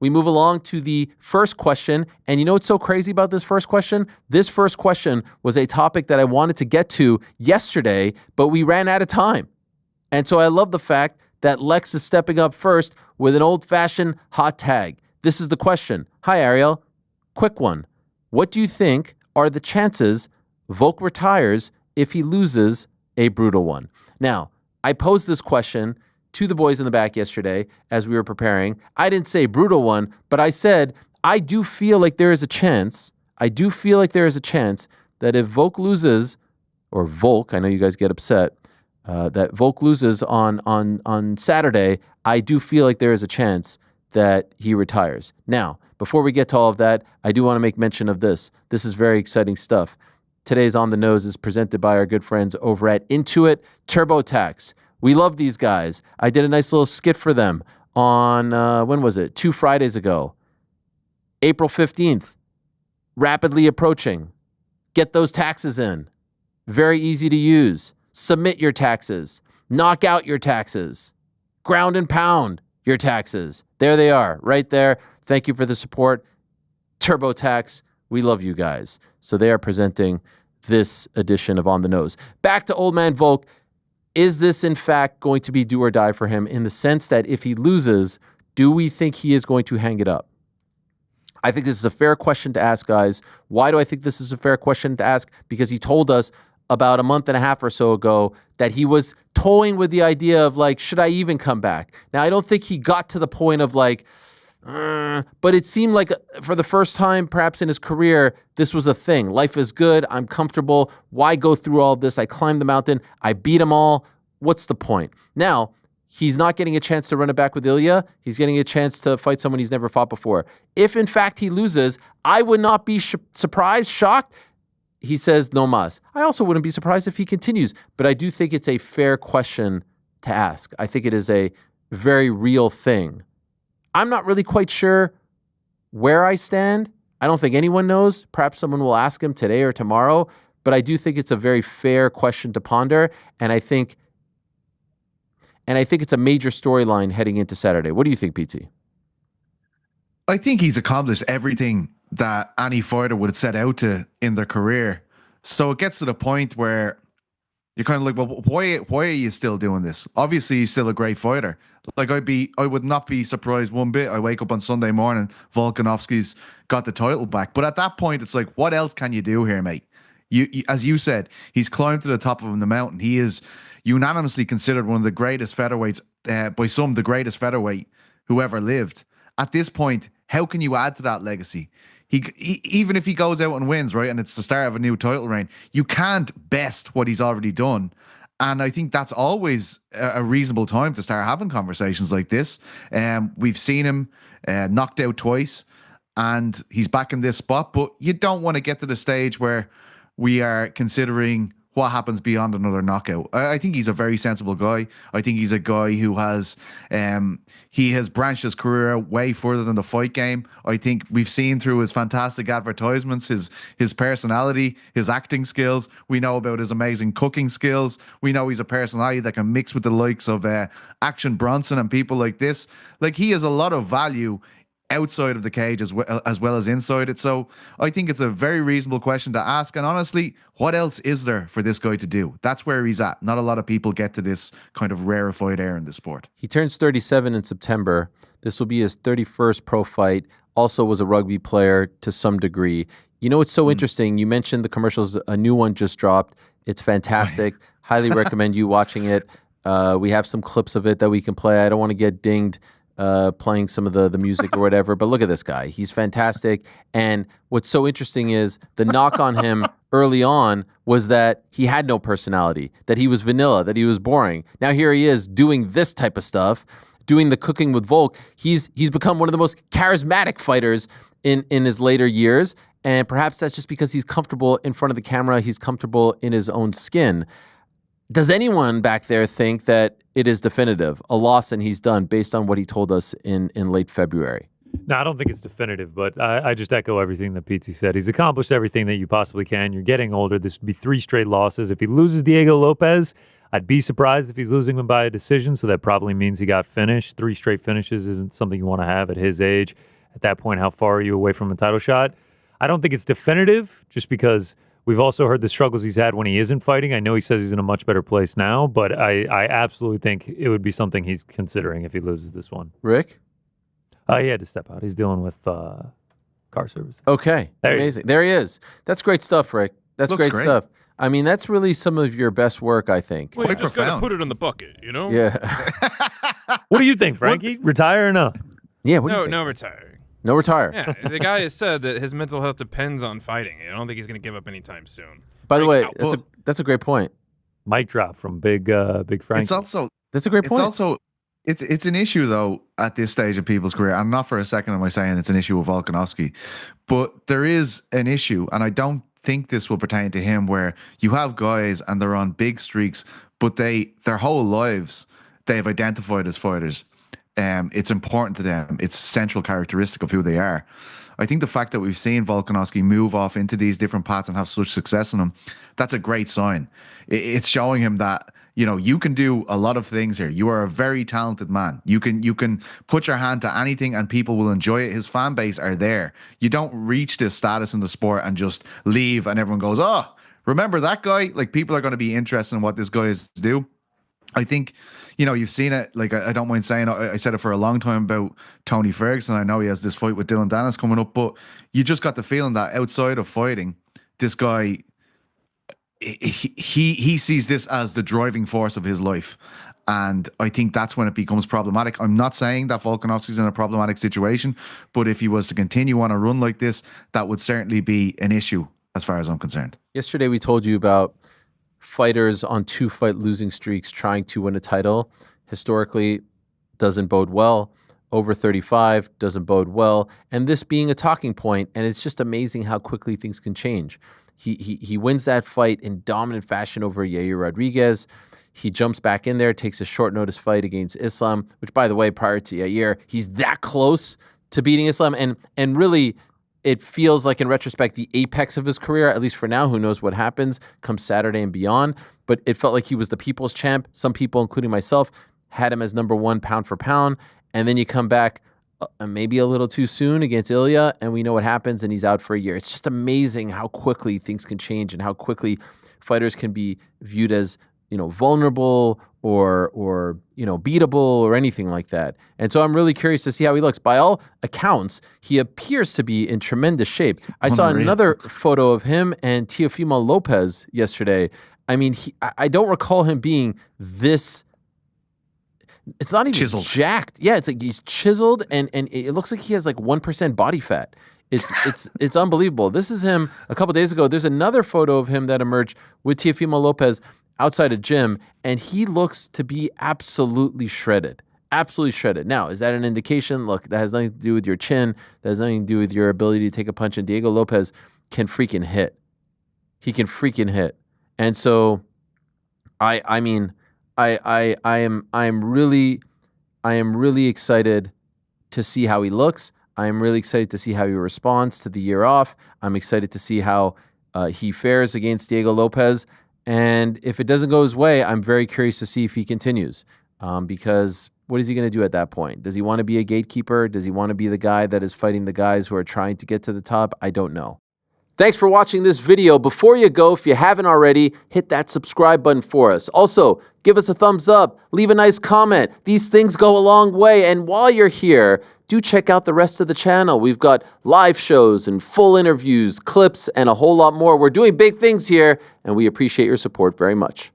We move along to the first question. And you know what's so crazy about this first question? This first question was a topic that I wanted to get to yesterday, but we ran out of time. And so I love the fact that Lex is stepping up first with an old-fashioned hot tag. This is the question. Hi, Ariel. Quick one. What do you think are the chances Volk retires if he loses a brutal one? Now, I posed this question to the boys in the back yesterday as we were preparing. I didn't say brutal one, but I said, I do feel like there is a chance that if Volk loses, or Volk, I know you guys get upset, that Volk loses on Saturday, I do feel like there is a chance that he retires. Now, before we get to all of that, I do want to make mention of this. This is very exciting stuff. Today's On the Nose is presented by our good friends over at Intuit TurboTax. We love these guys. I did a nice little skit for them on, when was it? 2 Fridays ago. April 15th. Rapidly approaching. Get those taxes in. Very easy to use. Submit your taxes. Knock out your taxes. Ground and pound your taxes. There they are, right there. Thank you for the support. TurboTax, we love you guys. So they are presenting this edition of On the Nose. Back to Old Man Volk. Is this, in fact, going to be do or die for him in the sense that if he loses, do we think he is going to hang it up? I think this is a fair question to ask, guys. Why do I think this is a fair question to ask? Because he told us about a month and a half or so ago that he was toying with the idea of, like, should I even come back? Now, I don't think he got to the point of, like, but it seemed like for the first time, perhaps in his career, this was a thing. Life is good. I'm comfortable. Why go through all this? I climbed the mountain. I beat them all. What's the point? Now, he's not getting a chance to run it back with Ilya. He's getting a chance to fight someone he's never fought before. If, in fact, he loses, I would not be surprised, shocked. He says no mas. I also wouldn't be surprised if he continues, but I do think it's a fair question to ask. I think it is a very real thing. I'm not really quite sure where I stand. I don't think anyone knows. Perhaps someone will ask him today or tomorrow, but I do think it's a very fair question to ponder, and I think it's a major storyline heading into Saturday. What do you think, PT? I think he's accomplished everything that any fighter would set out to in their career. So it gets to the point where you're kind of like, well, why are you still doing this? Obviously, he's still a great fighter. Like I would not be surprised one bit. I wake up on Sunday morning, Volkanovski's got the title back. But at that point, it's like, what else can you do here, mate? You as you said, he's climbed to the top of the mountain. He is unanimously considered one of the greatest featherweights, by some, the greatest featherweight who ever lived. At this point, how can you add to that legacy? He even if he goes out and wins, right, and it's the start of a new title reign, you can't best what he's already done. And I think that's always a reasonable time to start having conversations like this. We've seen him knocked out twice, and he's back in this spot. But you don't want to get to the stage where we are considering what happens beyond another knockout. I think he's a very sensible guy. I think he's a guy who has he has branched his career way further than the fight game. I think we've seen through his fantastic advertisements, his personality, his acting skills. We know about his amazing cooking skills. We know he's a personality that can mix with the likes of Action Bronson and people like this. Like, he has a lot of value outside of the cage as well as inside it. So I think it's a very reasonable question to ask. And honestly, what else is there for this guy to do? That's where he's at. Not a lot of people get to this kind of rarefied air in the sport. He turns 37 in September. This will be his 31st pro fight. Also was a rugby player to some degree. You know, it's so interesting. You mentioned the commercials. A new one just dropped. It's fantastic. Highly recommend you watching it. We have some clips of it that we can play. I don't want to get dinged playing some of the music or whatever, but look at this guy. He's fantastic. And what's so interesting is the knock on him early on was that he had no personality, that he was vanilla, that he was boring. Now here he is doing this type of stuff, doing the cooking with Volk. He's become one of the most charismatic fighters in his later years. And perhaps that's just because he's comfortable in front of the camera. He's comfortable in his own skin. Does anyone back there think that it is definitive, a loss and he's done, based on what he told us in late February? No, I don't think it's definitive, but I just echo everything that Pizzi said. He's accomplished everything that you possibly can. You're getting older. This would be 3 straight losses. If he loses Diego Lopes, I'd be surprised if he's losing him by a decision, so that probably means he got finished. 3 straight finishes isn't something you want to have at his age. At that point, how far are you away from a title shot? I don't think it's definitive, just because we've also heard the struggles he's had when he isn't fighting. I know he says he's in a much better place now, but I absolutely think it would be something he's considering if he loses this one. Rick? He had to step out. He's dealing with car service. Okay. Amazing. There he is. That's great stuff, Rick. That's great stuff. I mean, that's really some of your best work, I think. Well, you just got to put it in the bucket, you know? Yeah. What do you think, Frankie? Retire or no? Yeah. No retiring. No retire. Yeah, the guy has said that his mental health depends on fighting. I don't think he's going to give up anytime soon. By the way, that's a great point. Mic drop from Big Frankie. It's also that's a great point. It's also it's an issue though at this stage of people's career. I'm not for a second am I saying it's an issue with Volkanovski, but there is an issue, and I don't think this will pertain to him, where you have guys and they're on big streaks, but their whole lives they've identified as fighters. It's important to them. It's a central characteristic of who they are. I think the fact that we've seen Volkanovski move off into these different paths and have such success in them, that's a great sign. It's showing him that, you know, you can do a lot of things here. You are a very talented man. You can put your hand to anything and people will enjoy it. His fan base are there. You don't reach this status in the sport and just leave and everyone goes, oh, remember that guy? Like, people are going to be interested in what this guy is do. I think, you know, you've seen it. Like, I don't mind saying, I said it for a long time about Tony Ferguson. I know he has this fight with Dylan Dennis coming up, but you just got the feeling that outside of fighting, this guy, he sees this as the driving force of his life. And I think that's when it becomes problematic. I'm not saying that Volkanovski's in a problematic situation, but if he was to continue on a run like this, that would certainly be an issue as far as I'm concerned. Yesterday, we told you about fighters on 2-fight losing streaks trying to win a title. Historically, doesn't bode well. Over 35 doesn't bode well. And this being a talking point, and it's just amazing how quickly things can change. He wins that fight in dominant fashion over Yair Rodriguez. He jumps back in there, takes a short notice fight against Islam, which, by the way, prior to Yair, he's that close to beating Islam. And really, it feels like, in retrospect, the apex of his career, at least for now. Who knows what happens come Saturday and beyond. But it felt like he was the people's champ. Some people, including myself, had him as number 1 pound for pound. And then you come back maybe a little too soon against Ilya, and we know what happens, and he's out for a year. It's just amazing how quickly things can change and how quickly fighters can be viewed as, you know, vulnerable or you know, beatable or anything like that. And so I'm really curious to see how he looks. By all accounts, he appears to be in tremendous shape. I saw another photo of him and Teofimo Lopez yesterday. I mean, I don't recall him being this. It's not even chiseled. Jacked. Yeah, it's like he's chiseled, and it looks like he has like 1% body fat. It's unbelievable. This is him a couple days ago. There's another photo of him that emerged with Teofimo Lopez outside a gym, and he looks to be absolutely shredded. Absolutely shredded. Now, is that an indication? Look, that has nothing to do with your chin. That has nothing to do with your ability to take a punch. And Diego Lopez can freaking hit. He can freaking hit. And so, I am really excited to see how he looks. I am really excited to see how he responds to the year off. I'm excited to see how he fares against Diego Lopez. And if it doesn't go his way, I'm very curious to see if he continues. Because what is he going to do at that point? Does he want to be a gatekeeper? Does he want to be the guy that is fighting the guys who are trying to get to the top? I don't know. Thanks for watching this video. Before you go, if you haven't already, hit that subscribe button for us. Also, give us a thumbs up, leave a nice comment. These things go a long way. And while you're here, do check out the rest of the channel. We've got live shows and full interviews, clips, and a whole lot more. We're doing big things here, and we appreciate your support very much.